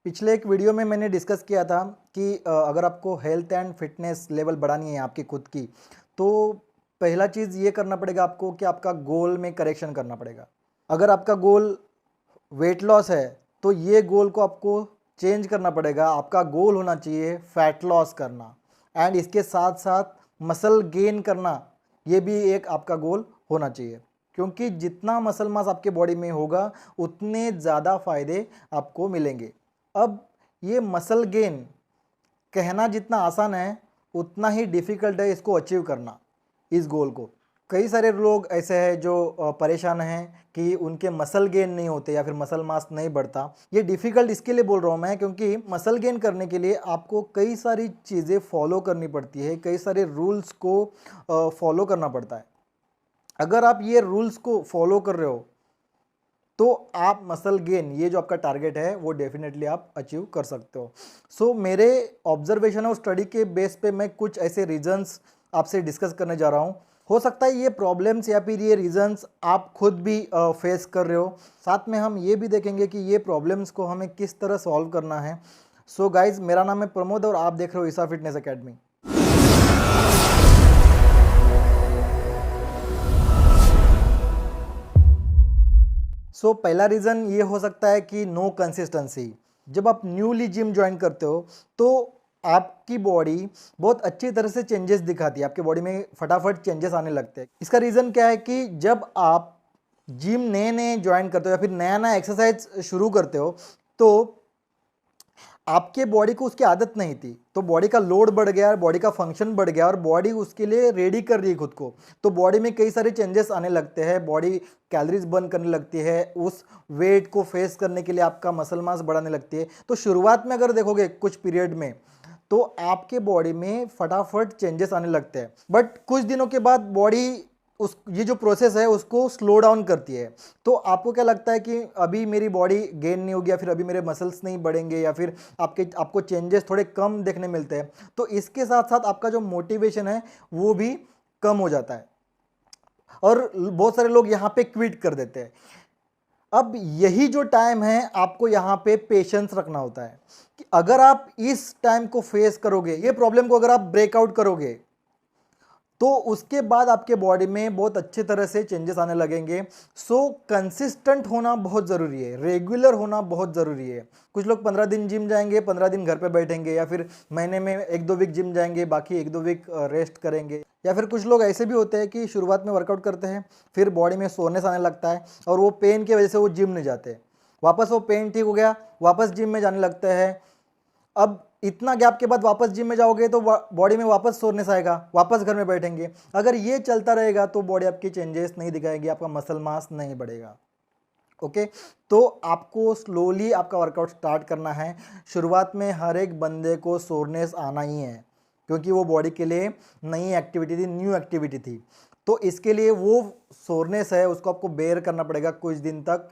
पिछले एक वीडियो में मैंने डिस्कस किया था कि अगर आपको हेल्थ एंड फिटनेस लेवल बढ़ानी है आपकी खुद की, तो पहला चीज़ ये करना पड़ेगा आपको कि आपका गोल में करेक्शन करना पड़ेगा। अगर आपका गोल वेट लॉस है तो ये गोल को आपको चेंज करना पड़ेगा। आपका गोल होना चाहिए फैट लॉस करना, एंड इसके साथ साथ मसल गेन करना, ये भी एक आपका गोल होना चाहिए। क्योंकि जितना मसल मास आपके बॉडी में होगा उतने ज़्यादा फायदे आपको मिलेंगे। अब ये मसल गेन कहना जितना आसान है उतना ही डिफ़िकल्ट है इसको अचीव करना, इस गोल को। कई सारे लोग ऐसे हैं जो परेशान हैं कि उनके मसल गेन नहीं होते या फिर मसल मास नहीं बढ़ता। ये डिफ़िकल्ट इसके लिए बोल रहा हूँ मैं क्योंकि मसल गेन करने के लिए आपको कई सारी चीज़ें फॉलो करनी पड़ती है, कई सारे रूल्स को फॉलो करना पड़ता है। अगर आप ये रूल्स को फॉलो कर रहे हो तो आप मसल गेन, ये जो आपका टारगेट है वो डेफिनेटली आप अचीव कर सकते हो। सो मेरे ऑब्जर्वेशन और स्टडी के बेस पे मैं कुछ ऐसे रीजंस आपसे डिस्कस करने जा रहा हूँ। हो सकता है ये प्रॉब्लम्स या फिर ये रीजंस आप खुद भी फेस कर रहे हो। साथ में हम ये भी देखेंगे कि ये प्रॉब्लम्स को हमें किस तरह सॉल्व करना है। सो गाइज, मेरा नाम है प्रमोद और आप देख रहे हो ईसा फिटनेस एकेडमी। सो पहला रीज़न ये हो सकता है कि नो कंसिस्टेंसी। जब आप न्यूली जिम ज्वाइन करते हो तो आपकी बॉडी बहुत अच्छी तरह से चेंजेस दिखाती है, आपकी बॉडी में फटाफट चेंजेस आने लगते हैं। इसका रीज़न क्या है कि जब आप जिम नए नए ज्वाइन करते हो या फिर नया नया एक्सरसाइज शुरू करते हो तो आपके बॉडी को उसकी आदत नहीं थी, तो बॉडी का लोड बढ़ गया, बॉडी का फंक्शन बढ़ गया और बॉडी उसके लिए रेडी कर रही है खुद को। तो बॉडी में कई सारे चेंजेस आने लगते हैं, बॉडी कैलोरीज बर्न करने लगती है, उस वेट को फेस करने के लिए आपका मसल मास बढ़ाने लगती है। तो शुरुआत में अगर देखोगे कुछ पीरियड में तो आपके बॉडी में फटाफट चेंजेस आने लगते हैं, बट कुछ दिनों के बाद बॉडी उस ये जो प्रोसेस है उसको स्लो डाउन करती है। तो आपको क्या लगता है कि अभी मेरी बॉडी गेन नहीं होगी या फिर अभी मेरे मसल्स नहीं बढ़ेंगे या फिर आपको चेंजेस थोड़े कम देखने मिलते हैं, तो इसके साथ साथ आपका जो मोटिवेशन है वो भी कम हो जाता है और बहुत सारे लोग यहाँ पे क्विट कर देते हैं। अब यही जो टाइम है आपको यहाँ पे पेशेंस रखना होता है कि अगर आप इस टाइम को फेस करोगे, ये प्रॉब्लम को अगर आप ब्रेकआउट करोगे तो उसके बाद आपके बॉडी में बहुत अच्छे तरह से चेंजेस आने लगेंगे। सो कंसिस्टेंट होना बहुत ज़रूरी है, रेगुलर होना बहुत ज़रूरी है। कुछ लोग 15 दिन जिम जाएंगे, 15 दिन घर पे बैठेंगे, या फिर महीने में 1-2 वीक जिम जाएंगे, बाकी 1-2 वीक रेस्ट करेंगे। या फिर कुछ लोग ऐसे भी होते हैं कि शुरुआत में वर्कआउट करते हैं, फिर बॉडी में सोरनेस आने लगता है और वो पेन की वजह से वो जिम नहीं जाते। वापस वो पेन ठीक हो गया, वापस जिम में जाने लगते हैं। अब इतना गैप के बाद वापस जिम में जाओगे तो बॉडी में वापस सोरनेस आएगा, वापस घर में बैठेंगे। अगर ये चलता रहेगा तो बॉडी आपकी चेंजेस नहीं दिखाएगी, आपका मसल मास नहीं बढ़ेगा। ओके, तो आपको स्लोली आपका वर्कआउट स्टार्ट करना है। शुरुआत में हर एक बंदे को सोरनेस आना ही है क्योंकि वो बॉडी के लिए नई एक्टिविटी थी, न्यू एक्टिविटी थी। तो इसके लिए वो सोरनेस है उसको आपको बेयर करना पड़ेगा कुछ दिन तक,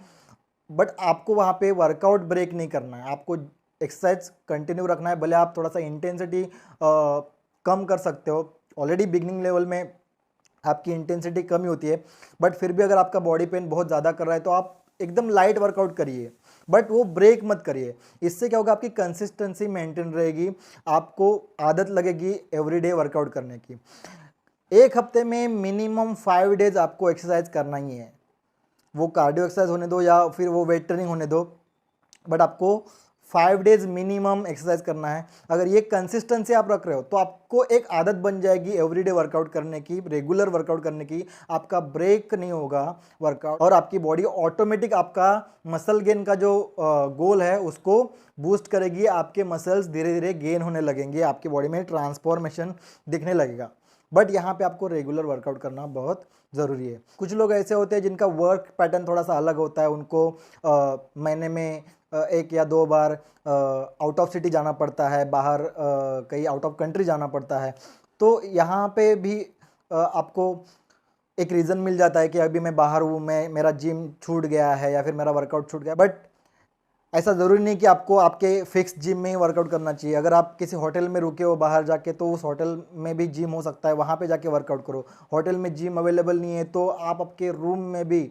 बट आपको वहाँ पे वर्कआउट ब्रेक नहीं करना है, आपको एक्सरसाइज कंटिन्यू रखना है। भले आप थोड़ा सा इंटेंसिटी कम कर सकते हो, ऑलरेडी बिगनिंग लेवल में आपकी इंटेंसिटी कम ही होती है, बट फिर भी अगर आपका बॉडी पेन बहुत ज़्यादा कर रहा है तो आप एकदम लाइट वर्कआउट करिए, बट वो ब्रेक मत करिए। इससे क्या होगा, आपकी कंसिस्टेंसी मेंटेन रहेगी, आपको आदत लगेगी एवरीडे वर्कआउट करने की। एक हफ्ते में मिनिमम 5 डेज आपको एक्सरसाइज करना ही है, वो कार्डियो एक्सरसाइज होने दो या फिर वो वेट ट्रेनिंग होने दो, बट आपको 5 डेज मिनिमम एक्सरसाइज करना है। अगर ये कंसिस्टेंसी आप रख रहे हो तो आपको एक आदत बन जाएगी एवरीडे वर्कआउट करने की, रेगुलर वर्कआउट करने की। आपका ब्रेक नहीं होगा वर्कआउट और आपकी बॉडी ऑटोमेटिक आपका मसल गेन का जो गोल है उसको बूस्ट करेगी। आपके मसल्स धीरे धीरे गेन होने लगेंगे, आपकी बॉडी में ट्रांसफॉर्मेशन दिखने लगेगा। बट यहाँ पे आपको रेगुलर वर्कआउट करना बहुत ज़रूरी है। कुछ लोग ऐसे होते हैं जिनका वर्क पैटर्न थोड़ा सा अलग होता है, उनको महीने में 1 या 2 बार आउट ऑफ सिटी जाना पड़ता है, बाहर कहीं आउट ऑफ कंट्री जाना पड़ता है। तो यहाँ पे भी आपको एक रीज़न मिल जाता है कि अभी मैं बाहर हूँ, मेरा जिम छूट गया है या फिर मेरा वर्कआउट छूट गया। बट ऐसा ज़रूरी नहीं कि आपको आपके फिक्स जिम में ही वर्कआउट करना चाहिए। अगर आप किसी होटल में रुके हो बाहर जाके तो उस होटल में भी जिम हो सकता है, वहाँ पे जाके वर्कआउट करो। होटल में जिम अवेलेबल नहीं है तो आप आपके रूम में भी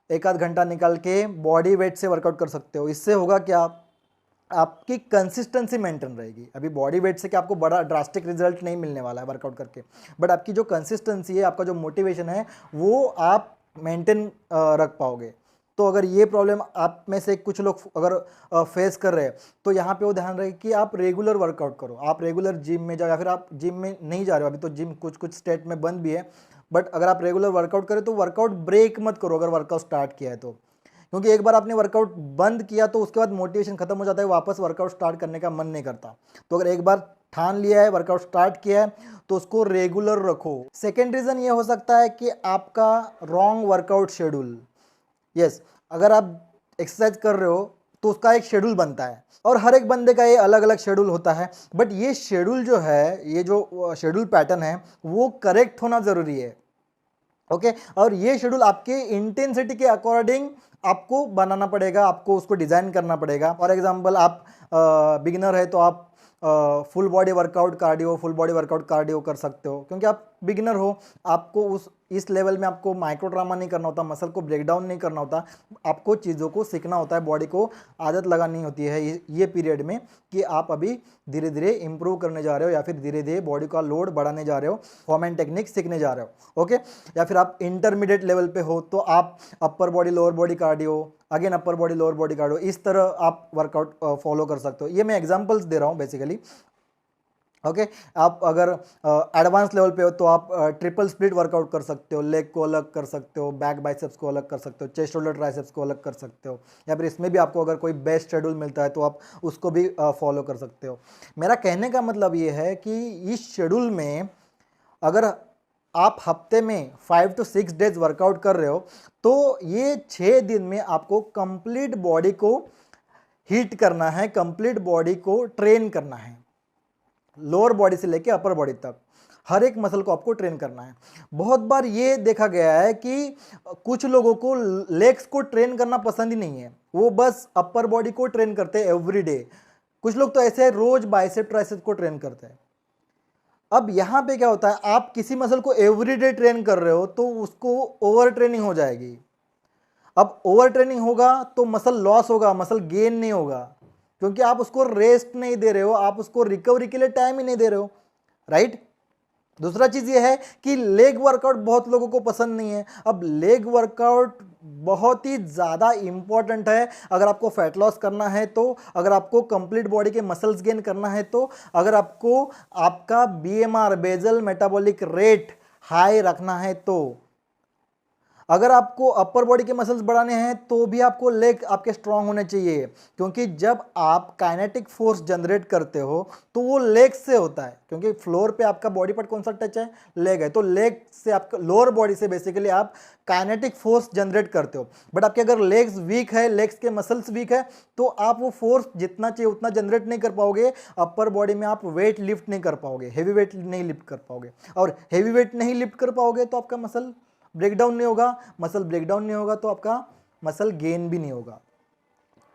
1 आध घंटा निकाल के बॉडी वेट से वर्कआउट कर सकते हो। इससे होगा क्या, आपकी कंसिस्टेंसी मेंटेन रहेगी। अभी बॉडी वेट से कि आपको बड़ा ड्रास्टिक रिजल्ट नहीं मिलने वाला है वर्कआउट करके, बट आपकी जो कंसिस्टेंसी है, आपका जो मोटिवेशन है, वो आप मेंटेन रख पाओगे। तो अगर ये प्रॉब्लम आप में से कुछ लोग अगर फेस कर रहे हैं, तो यहाँ पे वो ध्यान रहे कि आप रेगुलर वर्कआउट करो, आप रेगुलर जिम में जाओ, या फिर आप जिम में नहीं जा रहे हो, अभी तो जिम कुछ कुछ स्टेट में बंद भी है, बट अगर आप रेगुलर वर्कआउट करें तो वर्कआउट ब्रेक मत करो अगर वर्कआउट स्टार्ट किया है तो, क्योंकि एक बार आपने वर्कआउट बंद किया तो उसके बाद मोटिवेशन खत्म हो जाता है, वापस वर्कआउट स्टार्ट करने का मन नहीं करता। तो अगर एक बार ठान लिया है, वर्कआउट स्टार्ट किया है, तो उसको रेगुलर रखो। सेकेंड रीज़न ये हो सकता है कि आपका रॉन्ग वर्कआउट शेड्यूल। यस, अगर आप एक्सरसाइज कर रहे हो तो उसका एक शेड्यूल बनता है, और हर एक बंदे का ये अलग अलग शेड्यूल होता है, बट ये शेड्यूल जो है, ये जो शेड्यूल पैटर्न है, वो करेक्ट होना ज़रूरी है। ओके और ये शेड्यूल आपके इंटेंसिटी के अकॉर्डिंग आपको बनाना पड़ेगा, आपको उसको डिज़ाइन करना पड़ेगा। फॉर एग्जांपल आप बिगिनर है तो आप फुल बॉडी वर्कआउट कार्डियो कर सकते हो, क्योंकि आप बिगिनर हो, आपको इस लेवल में आपको माइक्रो ट्रामा नहीं करना होता, मसल को ब्रेक डाउन नहीं करना होता, आपको चीज़ों को सीखना होता है, बॉडी को आदत लगानी होती है ये पीरियड में कि आप अभी धीरे धीरे इंप्रूव करने जा रहे हो, या फिर धीरे धीरे बॉडी का लोड बढ़ाने जा रहे हो, फॉर्म एंड टेक्निक सीखने जा रहे हो। ओके, या फिर आप इंटरमीडिएट लेवल पे हो तो आप upper body lower body cardio, again upper body lower body cardio, इस तरह आप वर्कआउट फॉलो कर सकते हो। ये मैं एग्जांपल्स दे रहा हूँ बेसिकली। ओके आप अगर एडवांस लेवल पे हो तो आप ट्रिपल स्प्लिट वर्कआउट कर सकते हो, लेग को अलग कर सकते हो, बैक बाइसेप्स को अलग कर सकते हो, चेस्ट शोल्डर ट्राइसेप्स को अलग कर सकते हो, या फिर इसमें भी आपको अगर कोई बेस्ट शेड्यूल मिलता है तो आप उसको भी फॉलो कर सकते हो। मेरा कहने का मतलब ये है कि इस शेड्यूल में अगर आप हफ्ते में 5 to 6 डेज वर्कआउट कर रहे हो तो ये 6 दिन में आपको कंप्लीट बॉडी को हीट करना है, कंप्लीट बॉडी को ट्रेन करना है, लोअर बॉडी से लेके अपर बॉडी तक हर एक मसल को आपको ट्रेन करना है। बहुत बार ये देखा गया है कि कुछ लोगों को लेग्स को ट्रेन करना पसंद ही नहीं है, वो बस अपर बॉडी को ट्रेन करते हैं एवरी डे। कुछ लोग तो ऐसे है रोज बाइसेप ट्राइसेप को ट्रेन करते हैं। अब यहां पे क्या होता है, आप किसी मसल को एवरीडे ट्रेन कर रहे हो तो उसको ओवर ट्रेनिंग हो जाएगी। अब ओवर ट्रेनिंग होगा तो मसल लॉस होगा, मसल गेन नहीं होगा, क्योंकि आप उसको रेस्ट नहीं दे रहे हो, आप उसको रिकवरी के लिए टाइम ही नहीं दे रहे हो, राइट। दूसरा चीज ये है कि लेग वर्कआउट बहुत लोगों को पसंद नहीं है। अब लेग वर्कआउट बहुत ही ज़्यादा इंपॉर्टेंट है अगर आपको फैट लॉस करना है तो, अगर आपको कंप्लीट बॉडी के मसल्स गेन करना है तो, अगर आपको आपका BMR basal metabolic rate high रखना है तो, अगर आपको अपर बॉडी के मसल्स बढ़ाने हैं तो भी आपको लेग आपके स्ट्रांग होने चाहिए, क्योंकि जब आप काइनेटिक फोर्स जनरेट करते हो तो वो लेग से होता है, क्योंकि फ्लोर पे आपका बॉडी पार्ट कौन सा टच है, लेग है, तो लेग से आपका लोअर बॉडी से बेसिकली आप काइनेटिक फोर्स जनरेट करते हो। बट आपके अगर लेग्स वीक है, लेग्स के मसल्स वीक है, तो आप वो फोर्स जितना चाहिए उतना जनरेट नहीं कर पाओगे, अपर बॉडी में आप वेट लिफ्ट नहीं कर पाओगे, हैवी वेट नहीं लिफ्ट कर पाओगे, और हैवी वेट नहीं लिफ्ट कर पाओगे तो आपका मसल ब्रेकडाउन नहीं होगा, मसल ब्रेकडाउन नहीं होगा तो आपका मसल गेन भी नहीं होगा।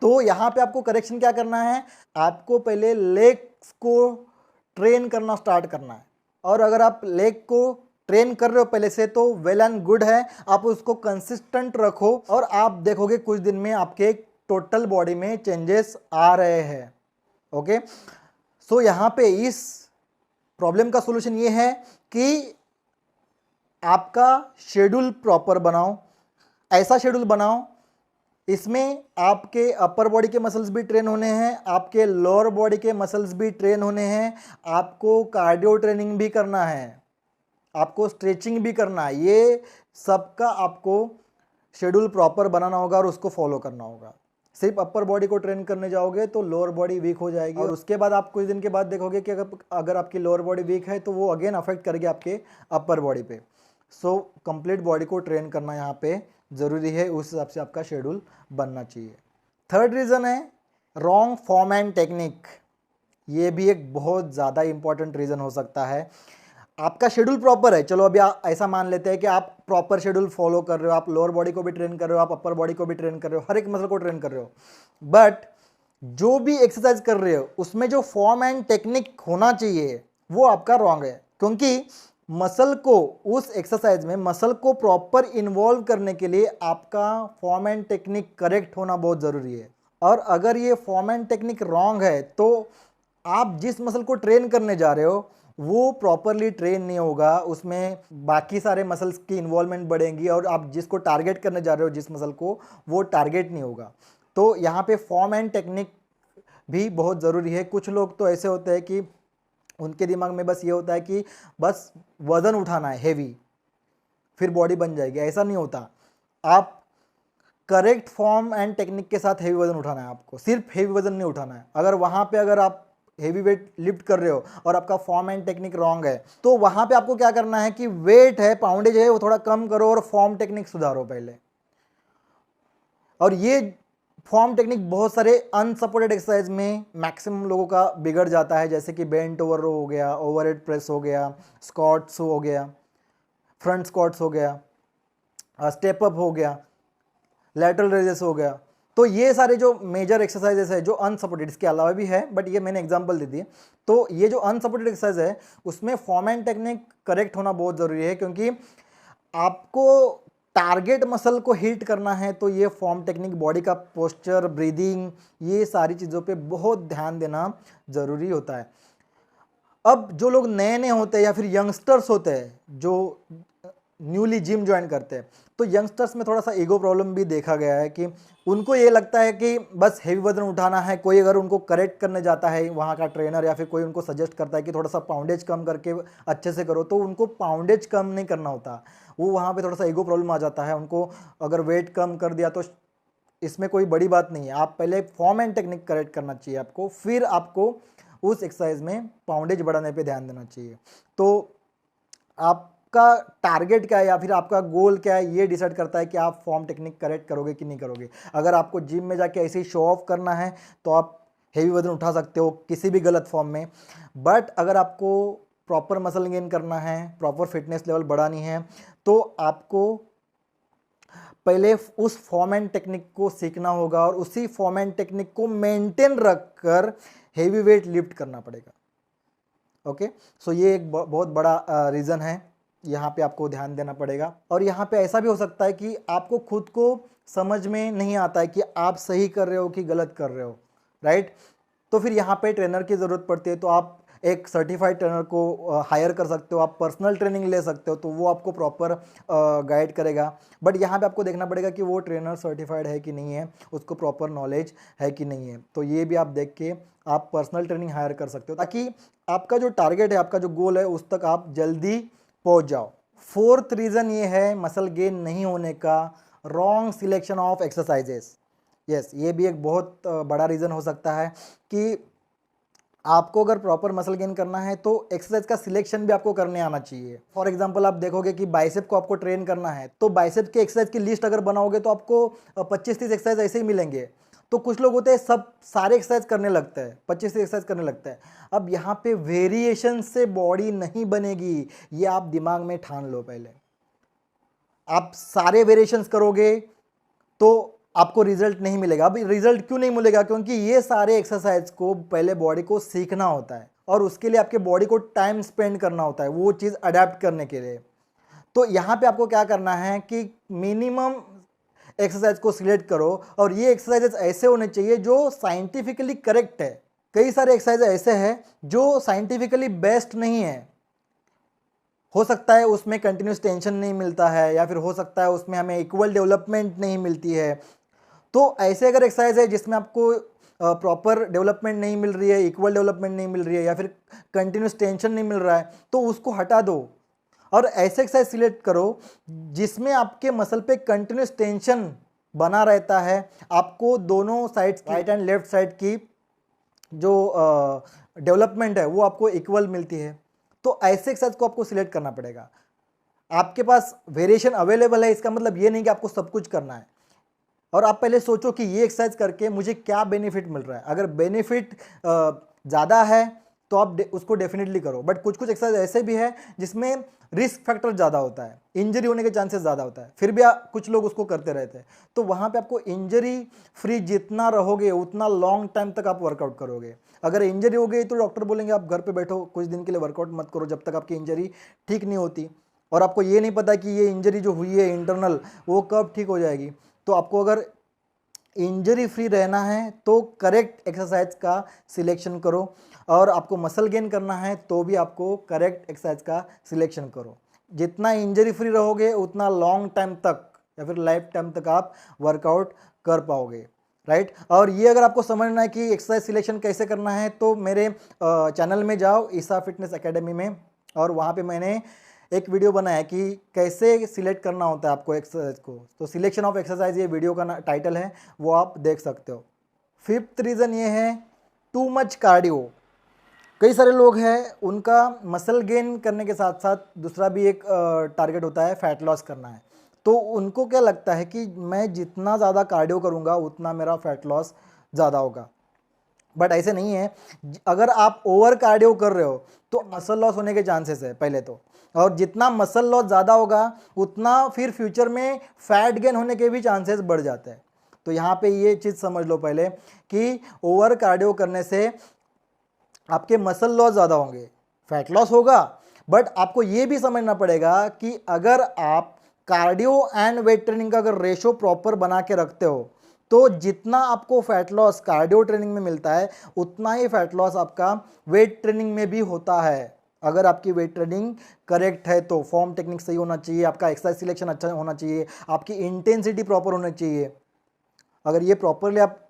तो यहां पे आपको करेक्शन क्या करना है, आपको पहले लेग्स को ट्रेन करना स्टार्ट करना है, और अगर आप लेग को ट्रेन कर रहे हो पहले से तो वेल एंड गुड है, आप उसको कंसिस्टेंट रखो और आप देखोगे कुछ दिन में आपके टोटल बॉडी में चेंजेस आ रहे हैं। ओके सो यहां पे इस प्रॉब्लम का सोल्यूशन ये है कि आपका शेड्यूल प्रॉपर बनाओ, ऐसा शेड्यूल बनाओ इसमें आपके अपर बॉडी के मसल्स भी ट्रेन होने हैं, आपके लोअर बॉडी के मसल्स भी ट्रेन होने हैं, आपको कार्डियो ट्रेनिंग भी करना है, आपको स्ट्रेचिंग भी करना है, ये सबका आपको शेड्यूल प्रॉपर बनाना होगा और उसको फॉलो करना होगा। सिर्फ अपर बॉडी को ट्रेन करने जाओगे तो लोअर बॉडी वीक हो जाएगी, और उसके बाद आप कुछ दिन के बाद देखोगे कि अगर आपकी लोअर बॉडी वीक है तो वो अगेन अफेक्ट करेगी आपके अपर बॉडी पे। सो कंप्लीट बॉडी को ट्रेन करना यहाँ पे ज़रूरी है, उस हिसाब से आपका शेड्यूल बनना चाहिए। थर्ड रीज़न है रॉन्ग फॉर्म एंड टेक्निक। ये भी एक बहुत ज़्यादा इंपॉर्टेंट रीज़न हो सकता है। आपका शेड्यूल प्रॉपर है, चलो अभी ऐसा मान लेते हैं कि आप प्रॉपर शेड्यूल फॉलो कर रहे हो, आप लोअर बॉडी को भी ट्रेन कर रहे हो, आप अपर बॉडी को भी ट्रेन कर रहे हो, हर एक मसल को ट्रेन कर रहे हो, बट जो भी एक्सरसाइज कर रहे हो उसमें जो फॉर्म एंड टेक्निक होना चाहिए वो आपका रॉन्ग है, क्योंकि मसल को उस एक्सरसाइज में मसल को प्रॉपर इन्वॉल्व करने के लिए आपका फॉर्म एंड टेक्निक करेक्ट होना बहुत ज़रूरी है। और अगर ये फॉर्म एंड टेक्निक रॉन्ग है तो आप जिस मसल को ट्रेन करने जा रहे हो वो प्रॉपरली ट्रेन नहीं होगा, उसमें बाकी सारे मसल्स की इन्वॉल्वमेंट बढ़ेंगी और आप जिसको टारगेट करने जा रहे हो जिस मसल को, वो टारगेट नहीं होगा। तो यहाँ पे फॉर्म एंड टेक्निक भी बहुत ज़रूरी है। कुछ लोग तो ऐसे होते हैं कि उनके दिमाग में बस ये होता है कि बस वज़न उठाना है हेवी, फिर बॉडी बन जाएगी। ऐसा नहीं होता। आप करेक्ट फॉर्म एंड टेक्निक के साथ हेवी वजन उठाना है आपको, सिर्फ हेवी वजन नहीं उठाना है। अगर वहाँ पे अगर आप हेवी वेट लिफ्ट कर रहे हो और आपका फॉर्म एंड टेक्निक रॉन्ग है तो वहाँ पे आपको क्या करना है कि वेट है, पाउंडेज है, वो थोड़ा कम करो और फॉर्म टेक्निक सुधारो पहले। और ये फॉर्म टेक्निक बहुत सारे अनसपोर्टेड एक्सरसाइज में मैक्सिमम लोगों का बिगड़ जाता है, जैसे कि बेंट ओवर रो हो गया, ओवरहेड प्रेस हो गया, स्क्वाट्स हो गया, फ्रंट स्क्वाट्स हो गया, स्टेप अप हो गया, लैटरल रेजेस हो गया। तो ये सारे जो मेजर एक्सरसाइजेस है जो अनसपोर्टेड, इसके अलावा भी है बट ये मैंने एग्जांपल दे दी। तो ये जो अनसपोर्टेड एक्सरसाइज है उसमें फॉर्म एंड टेक्निक करेक्ट होना बहुत ज़रूरी है, क्योंकि आपको टारगेट मसल को हिट करना है तो ये फॉर्म टेक्निक, बॉडी का पोस्चर, ब्रीदिंग, ये सारी चीज़ों पे बहुत ध्यान देना ज़रूरी होता है। अब जो लोग नए नए होते हैं या फिर यंगस्टर्स होते हैं जो न्यूली जिम ज्वाइन करते हैं, तो यंगस्टर्स में थोड़ा सा ईगो प्रॉब्लम भी देखा गया है कि उनको ये लगता है कि बस हेवी वजन उठाना है। कोई अगर उनको करेक्ट करने जाता है, वहाँ का ट्रेनर या फिर कोई उनको सजेस्ट करता है कि थोड़ा सा पाउंडेज कम करके अच्छे से करो, तो उनको पाउंडेज कम नहीं करना होता। वो वहाँ पे थोड़ा सा ईगो प्रॉब्लम आ जाता है। उनको अगर वेट कम कर दिया तो इसमें कोई बड़ी बात नहीं है। आप पहले फॉर्म एंड टेक्निक करेक्ट करना चाहिए आपको, फिर आपको उस एक्सरसाइज में पाउंडेज बढ़ाने पे ध्यान देना चाहिए। तो आपका टारगेट क्या है या फिर आपका गोल क्या है, ये डिसाइड करता है कि आप फॉर्म टेक्निक करेक्ट करोगे कि नहीं करोगे। अगर आपको जिम में जाके ऐसे ही शो ऑफ करना है तो आप हेवी वजन उठा सकते हो किसी भी गलत फॉर्म में, बट अगर आपको प्रॉपर मसल गेन करना है, प्रॉपर फिटनेस लेवल बढ़ानी है, तो आपको पहले उस फॉर्म एंड टेक्निक को सीखना होगा और उसी फॉर्म एंड टेक्निक को मेंटेन रखकर हेवी वेट लिफ्ट करना पड़ेगा। ओके, सो ये एक बहुत बड़ा रीज़न है, यहाँ पे आपको ध्यान देना पड़ेगा। और यहाँ पे ऐसा भी हो सकता है कि आपको खुद को समझ में नहीं आता है कि आप सही कर रहे हो कि गलत कर रहे हो, राइट। तो फिर यहाँ पे ट्रेनर की ज़रूरत पड़ती है। तो आप एक सर्टिफाइड ट्रेनर को हायर कर सकते हो, आप पर्सनल ट्रेनिंग ले सकते हो, तो वो आपको प्रॉपर गाइड करेगा। बट यहाँ पे आपको देखना पड़ेगा कि वो ट्रेनर सर्टिफाइड है कि नहीं है, उसको प्रॉपर नॉलेज है कि नहीं है। तो ये भी आप देख के आप पर्सनल ट्रेनिंग हायर कर सकते हो, ताकि आपका जो टारगेट है, आपका जो गोल है, उस तक आप जल्दी पहुँच जाओ। फोर्थ रीज़न ये है मसल गेन नहीं होने का, wrong selection of exercises. Yes, ये भी एक बहुत बड़ा रीज़न हो सकता है कि आपको अगर प्रॉपर मसल गेन करना है तो एक्सरसाइज का सिलेक्शन भी आपको करने आना चाहिए। फॉर एग्जांपल आप देखोगे कि बाइसेप को आपको ट्रेन करना है, तो बाइसेप के एक्सरसाइज की लिस्ट अगर बनाओगे तो आपको 25-30 एक्सरसाइज ऐसे ही मिलेंगे। तो कुछ लोग होते हैं सब सारे एक्सरसाइज करने लगते हैं, 25 एक्सरसाइज करने लगते हैं। अब यहाँ पे वेरिएशन से बॉडी नहीं बनेगी, ये आप दिमाग में ठान लो पहले। आप सारे वेरिएशंस करोगे तो आपको रिजल्ट नहीं मिलेगा। अब रिजल्ट क्यों नहीं मिलेगा? क्योंकि ये सारे एक्सरसाइज को पहले बॉडी को सीखना होता है और उसके लिए आपके बॉडी को टाइम स्पेंड करना होता है वो चीज़ अडेप्ट करने के लिए। तो यहाँ पे आपको क्या करना है कि मिनिमम एक्सरसाइज को सिलेक्ट करो और ये एक्सरसाइजेस ऐसे होने चाहिए जो साइंटिफिकली करेक्ट है। कई सारे एक्सरसाइज ऐसे हैं जो साइंटिफिकली बेस्ट नहीं है। हो सकता है उसमें कंटिन्यूस टेंशन नहीं मिलता है, या फिर हो सकता है उसमें हमें इक्वल डेवलपमेंट नहीं मिलती है। तो ऐसे अगर एक्सरसाइज है जिसमें आपको प्रॉपर डेवलपमेंट नहीं मिल रही है, इक्वल डेवलपमेंट नहीं मिल रही है, या फिर कंटिन्यूस टेंशन नहीं मिल रहा है, तो उसको हटा दो और ऐसे एक्सरसाइज सिलेक्ट करो जिसमें आपके मसल पे कंटिन्यूस टेंशन बना रहता है। आपको दोनों sides, right and left side की जो डेवलपमेंट है वो आपको इक्वल मिलती है। तो ऐसे एक्सरसाइज को आपको सिलेक्ट करना पड़ेगा। आपके पास वेरिएशन अवेलेबल है, इसका मतलब ये नहीं कि आपको सब कुछ करना है। और आप पहले सोचो कि ये एक्सरसाइज करके मुझे क्या बेनिफिट मिल रहा है। अगर बेनिफिट ज़्यादा है तो आप उसको डेफिनेटली करो। बट कुछ कुछ एक्सरसाइज ऐसे भी है जिसमें रिस्क फैक्टर ज़्यादा होता है, इंजरी होने के चांसेस ज़्यादा होता है, फिर भी कुछ लोग उसको करते रहते हैं। तो वहाँ पे आपको इंजरी फ्री जितना रहोगे उतना लॉन्ग टाइम तक आप वर्कआउट करोगे। अगर इंजरी हो गई तो डॉक्टर बोलेंगे आप घर पे बैठो, कुछ दिन के लिए वर्कआउट मत करो जब तक आपकी इंजरी ठीक नहीं होती। और आपको ये नहीं पता कि ये इंजरी जो हुई है इंटरनल वो कब ठीक हो जाएगी। तो आपको अगर इंजरी फ्री रहना है तो करेक्ट एक्सरसाइज का सिलेक्शन करो, और आपको मसल गेन करना है तो भी आपको करेक्ट एक्सरसाइज का सिलेक्शन करो। जितना इंजरी फ्री रहोगे उतना लॉन्ग टाइम तक या फिर लाइफ टाइम तक आप वर्कआउट कर पाओगे, राइट। और ये अगर आपको समझना है कि एक्सरसाइज सिलेक्शन कैसे करना है तो मेरे चैनल में जाओ, ईसा फिटनेस एकेडमी में, और वहाँ पे मैंने एक वीडियो बनाया है कि कैसे सिलेक्ट करना होता है आपको एक्सरसाइज को। तो सिलेक्शन ऑफ एक्सरसाइज ये वीडियो का टाइटल है, वो आप देख सकते हो। फिफ्थ रीज़न ये है टू मच कार्डियो। कई सारे लोग हैं उनका मसल गेन करने के साथ साथ दूसरा भी एक टारगेट होता है फैट लॉस करना है। तो उनको क्या लगता है कि मैं जितना ज़्यादा कार्डियो करूँगा उतना मेरा फैट लॉस ज़्यादा होगा, बट ऐसे नहीं है। अगर आप ओवर कार्डियो कर रहे हो तो मसल लॉस होने के चांसेस है पहले तो, और जितना मसल लॉस ज़्यादा होगा उतना फिर फ्यूचर में फैट गेन होने के भी चांसेस बढ़ जाते हैं। तो यहाँ पे ये चीज़ समझ लो पहले कि ओवर कार्डियो करने से आपके मसल लॉस ज़्यादा होंगे, फैट लॉस होगा, बट आपको ये भी समझना पड़ेगा कि अगर आप कार्डियो एंड वेट ट्रेनिंग का अगर रेशो प्रॉपर बना के रखते हो तो जितना आपको फैट लॉस कार्डियो ट्रेनिंग में मिलता है उतना ही फैट लॉस आपका वेट ट्रेनिंग में भी होता है। अगर आपकी वेट ट्रेनिंग करेक्ट है तो फॉर्म टेक्निक सही होना चाहिए, आपका एक्सरसाइज सिलेक्शन अच्छा होना चाहिए, आपकी इंटेंसिटी प्रॉपर होना चाहिए। अगर ये प्रॉपरली आप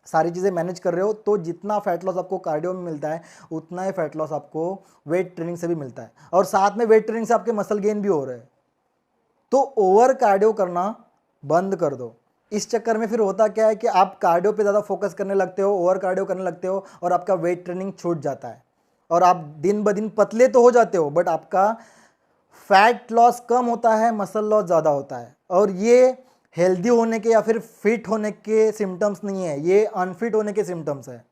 सारी चीज़ें मैनेज कर रहे हो तो जितना फैट लॉस आपको कार्डियो में मिलता है उतना ही फैट लॉस आपको वेट ट्रेनिंग से भी मिलता है, और साथ में वेट ट्रेनिंग से आपके मसल गेन भी हो रहे हैं। तो ओवर कार्डियो करना बंद कर दो। इस चक्कर में फिर होता क्या है कि आप कार्डियो पे ज़्यादा फोकस करने लगते हो, ओवर कार्डियो करने लगते हो, और आपका वेट ट्रेनिंग छूट जाता है, और आप दिन ब दिन पतले तो हो जाते हो बट आपका फैट लॉस कम होता है, मसल लॉस ज़्यादा होता है। और ये हेल्दी होने के या फिर फिट होने के सिम्टम्स नहीं है, ये अनफिट होने के सिम्टम्स है।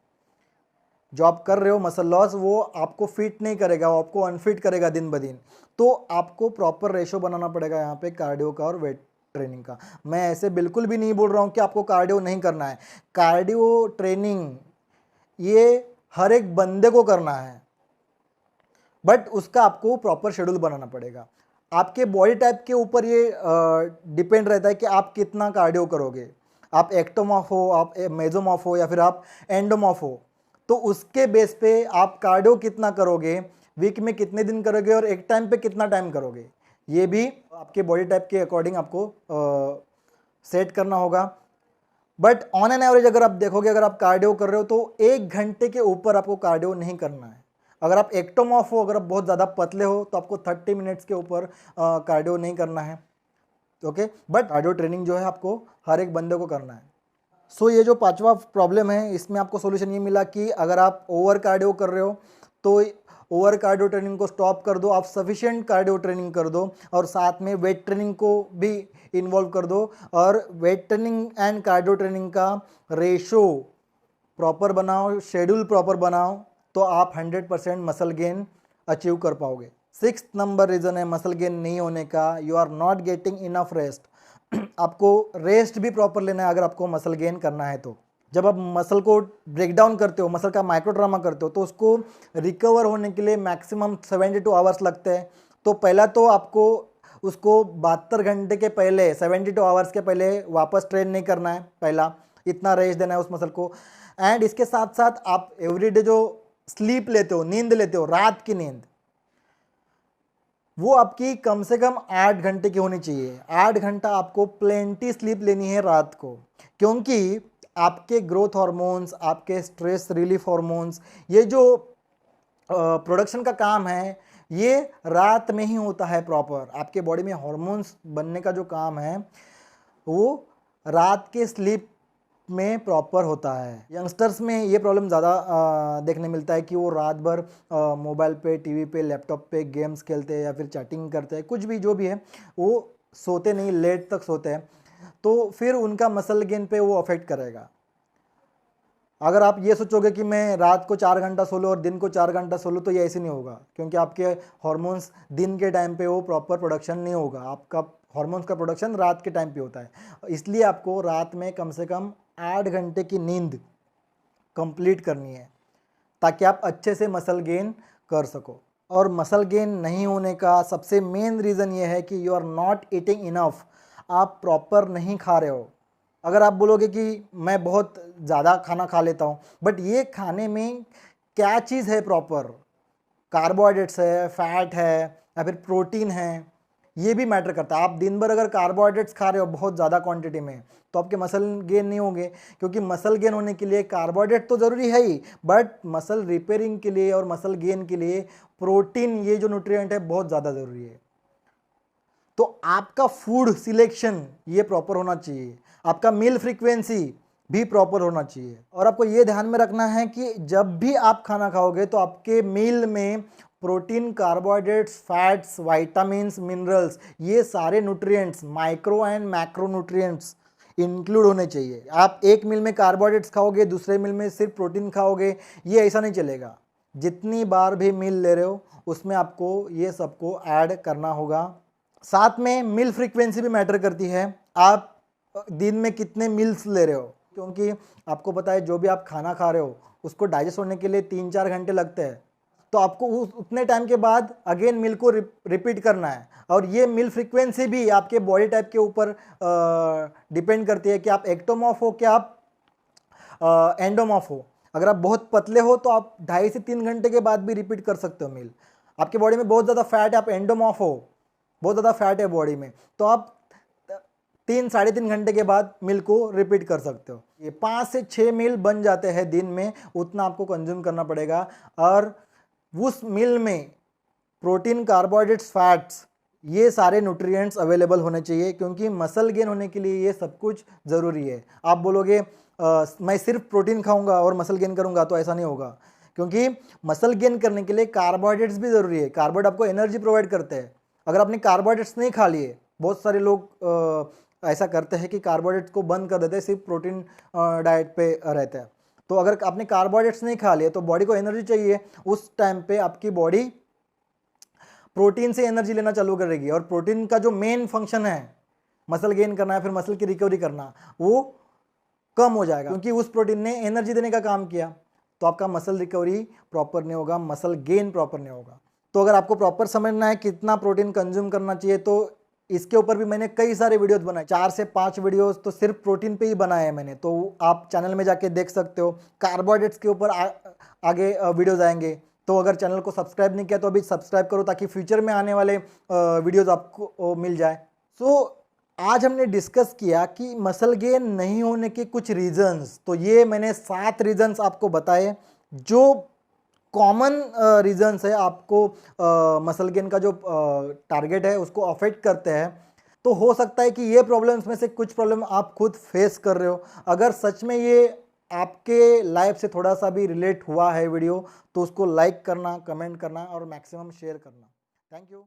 जो आप कर रहे हो मसल लॉस वो आपको फिट नहीं करेगा, वो आपको अनफिट करेगा दिन ब दिन। तो आपको प्रॉपर रेशो बनाना पड़ेगा यहाँ पे कार्डियो का और वेट ट्रेनिंग का। मैं ऐसे बिल्कुल भी नहीं बोल रहा हूँ कि आपको कार्डियो नहीं करना है। कार्डियो ट्रेनिंग ये हर एक बंदे को करना है, बट उसका आपको प्रॉपर शेड्यूल बनाना पड़ेगा। आपके बॉडी टाइप के ऊपर ये डिपेंड रहता है कि आप कितना कार्डियो करोगे। आप एक्टोमॉर्फ हो, आप मेसोमॉर्फ हो, या फिर आप एंडोमॉर्फ हो, तो उसके बेस पे आप कार्डियो कितना करोगे, वीक में कितने दिन करोगे, और एक टाइम पे कितना टाइम करोगे, ये भी आपके बॉडी टाइप के अकॉर्डिंग आपको सेट करना होगा। बट ऑन एन एवरेज अगर आप देखोगे, अगर आप कार्डियो कर रहे हो तो 1 घंटे के ऊपर आपको कार्डियो नहीं करना है। अगर आप एक्टोमॉर्फ हो, अगर आप बहुत ज़्यादा पतले हो तो आपको 30 मिनट्स के ऊपर कार्डियो नहीं करना है, ओके। बट कार्डियो ट्रेनिंग जो है आपको हर एक बंदे को करना है। सो ये जो पांचवा प्रॉब्लम है इसमें आपको सोल्यूशन ये मिला कि अगर आप ओवर कार्डियो कर रहे हो तो ओवर कार्डियो ट्रेनिंग को स्टॉप कर दो, आप सफिशिएंट कार्डियो ट्रेनिंग कर दो, और साथ में वेट ट्रेनिंग को भी इन्वॉल्व कर दो, और weight training and cardio training का रेशो प्रॉपर बनाओ, शेड्यूल प्रॉपर बनाओ, तो आप 100% मसल गेन अचीव कर पाओगे। 6th नंबर रीज़न है मसल गेन नहीं होने का, you are not getting enough rest. आपको रेस्ट भी प्रॉपर लेना है अगर आपको मसल गेन करना है तो। जब आप मसल को ब्रेक डाउन करते हो, मसल का माइक्रो ट्रामा करते हो, तो उसको रिकवर होने के लिए मैक्सिमम 72 आवर्स लगते हैं। तो पहला तो आपको उसको 72 घंटे के पहले, 72 आवर्स के पहले वापस ट्रेन नहीं करना है, पहला इतना रेस्ट देना है उस मसल को। एंड इसके साथ साथ आप एवरीडे जो स्लीप लेते हो, नींद लेते हो, रात की नींद, वो आपकी कम से कम 8 घंटे की होनी चाहिए। 8 घंटा आपको प्लेंटी स्लीप लेनी है रात को, क्योंकि आपके ग्रोथ हार्मोन्स, आपके स्ट्रेस रिलीफ हार्मोन्स, ये जो प्रोडक्शन का काम है ये रात में ही होता है प्रॉपर। आपके बॉडी में हार्मोन्स बनने का जो काम है वो रात के स्लीप में प्रॉपर होता है। यंगस्टर्स में ये प्रॉब्लम ज़्यादा देखने मिलता है कि वो रात भर मोबाइल पे, टीवी पे, लैपटॉप पे गेम्स खेलते हैं या फिर चैटिंग करते हैं, कुछ भी जो भी है, वो सोते नहीं, लेट तक सोते हैं, तो फिर उनका मसल गेन पे वो अफेक्ट करेगा। अगर आप ये सोचोगे कि मैं रात को 4 घंटा सो लूँ और दिन को 4 घंटा सो लूँ, तो ये ऐसे नहीं होगा, क्योंकि आपके हार्मोन्स दिन के टाइम पे वो प्रॉपर प्रोडक्शन नहीं होगा। आपका हार्मोन्स का प्रोडक्शन रात के टाइम पे होता है, इसलिए आपको रात में कम से कम 8 घंटे की नींद कंप्लीट करनी है ताकि आप अच्छे से मसल गेन कर सको। और मसल गेन नहीं होने का सबसे मेन रीज़न ये है कि you are not eating enough, आप प्रॉपर नहीं खा रहे हो। अगर आप बोलोगे कि मैं बहुत ज़्यादा खाना खा लेता हूँ, बट ये खाने में क्या चीज़ है प्रॉपर, कार्बोहाइड्रेट्स है, फैट है या फिर प्रोटीन है, ये भी मैटर करता है। आप दिन भर अगर कार्बोहाइड्रेट्स खा रहे हो बहुत ज़्यादा क्वांटिटी में, तो आपके मसल गेन नहीं होंगे, क्योंकि मसल गेन होने के लिए कार्बोहाइड्रेट तो ज़रूरी है ही, बट मसल रिपेयरिंग के लिए और मसल गेन के लिए प्रोटीन, ये जो न्यूट्रिएंट है, बहुत ज़्यादा ज़रूरी है। तो आपका फूड सिलेक्शन ये प्रॉपर होना चाहिए, आपका मील फ्रीक्वेंसी भी प्रॉपर होना चाहिए। और आपको ये ध्यान में रखना है कि जब भी आप खाना खाओगे तो आपके मील में protein, carbohydrates, fats, vitamins, minerals, ये सारे nutrients, micro and macro nutrients include होने चाहिए। आप एक मील में कार्बोहाइड्रेट्स खाओगे, दूसरे मील में सिर्फ प्रोटीन खाओगे, ये ऐसा नहीं चलेगा। जितनी बार भी मील ले रहे हो उसमें आपको ये सबको ऐड करना होगा। साथ में मील फ्रीक्वेंसी भी मैटर करती है, आप दिन में कितने मील्स ले रहे हो, क्योंकि आपको पता है जो भी आप खाना खा रहे हो उसको डाइजेस्ट होने के लिए 3-4 घंटे लगते हैं। तो आपको उतने टाइम के बाद अगेन मील को रिपीट करना है। और ये मील फ्रीक्वेंसी भी आपके बॉडी टाइप के ऊपर डिपेंड करती है कि आप एक्टोमॉर्फ हो क्या आप एंडोमॉर्फ हो। अगर आप बहुत पतले हो तो आप 2.5 से 3 घंटे के बाद भी रिपीट कर सकते हो मील। आपके बॉडी में बहुत ज़्यादा फैट है, आप एंडोमॉर्फ हो, बहुत ज़्यादा फैट है बॉडी में, तो आप 3-3.5 घंटे के बाद मील को रिपीट कर सकते हो। ये 5 से 6 मील बन जाते हैं दिन में, उतना आपको कंज्यूम करना पड़ेगा। और उस मील में प्रोटीन, कार्बोहाइड्रेट्स, फैट्स, ये सारे न्यूट्रिएंट्स अवेलेबल होने चाहिए, क्योंकि मसल गेन होने के लिए ये सब कुछ ज़रूरी है। आप बोलोगे मैं सिर्फ प्रोटीन खाऊंगा और मसल गेन करूंगा, तो ऐसा नहीं होगा, क्योंकि मसल गेन करने के लिए कार्बोहाइड्रेट्स भी ज़रूरी है। कार्बोहाइड्रेट आपको एनर्जी प्रोवाइड करते हैं। अगर आपने कार्बोहाइड्रेट्स नहीं खा लिए, बहुत सारे लोग ऐसा करते हैं कि कार्बोहाइड्रेट्स को बंद कर देते हैं, सिर्फ प्रोटीन डाइट पे रहते हैं। तो अगर आपने कार्बोहाइड्रेट्स नहीं खा लिए तो बॉडी को एनर्जी चाहिए, उस टाइम पे आपकी बॉडी प्रोटीन से एनर्जी लेना चालू करेगी। और प्रोटीन का जो मेन फंक्शन है, मसल गेन करना है, फिर मसल की रिकवरी करना, वो कम हो जाएगा, क्योंकि उस प्रोटीन ने एनर्जी देने का काम किया। तो आपका मसल रिकवरी प्रॉपर नहीं होगा, मसल गेन प्रॉपर नहीं होगा। तो अगर आपको प्रॉपर समझना है कितना प्रोटीन कंज्यूम करना चाहिए, तो इसके ऊपर भी मैंने कई सारे वीडियोस बनाए, 4 से 5 वीडियोस तो सिर्फ प्रोटीन पे ही बनाए हैं मैंने, तो आप चैनल में जाके देख सकते हो। कार्बोहाइड्रेट्स के ऊपर आगे वीडियोस आएंगे। तो अगर चैनल को सब्सक्राइब नहीं किया तो अभी सब्सक्राइब करो, ताकि फ्यूचर में आने वाले वीडियोस आपको मिल जाए। सो आज हमने डिस्कस किया कि मसल गेन नहीं होने के कुछ रीजंस। तो ये मैंने 7 रीजंस आपको बताए, जो कॉमन रीजंस है आपको मसल गेन का जो टारगेट है उसको अफेक्ट करते हैं। तो हो सकता है कि ये प्रॉब्लम्स में से कुछ प्रॉब्लम आप खुद फेस कर रहे हो। अगर सच में ये आपके लाइफ से थोड़ा सा भी रिलेट हुआ है वीडियो, तो उसको लाइक करना, कमेंट करना और मैक्सिमम शेयर करना। Thank you.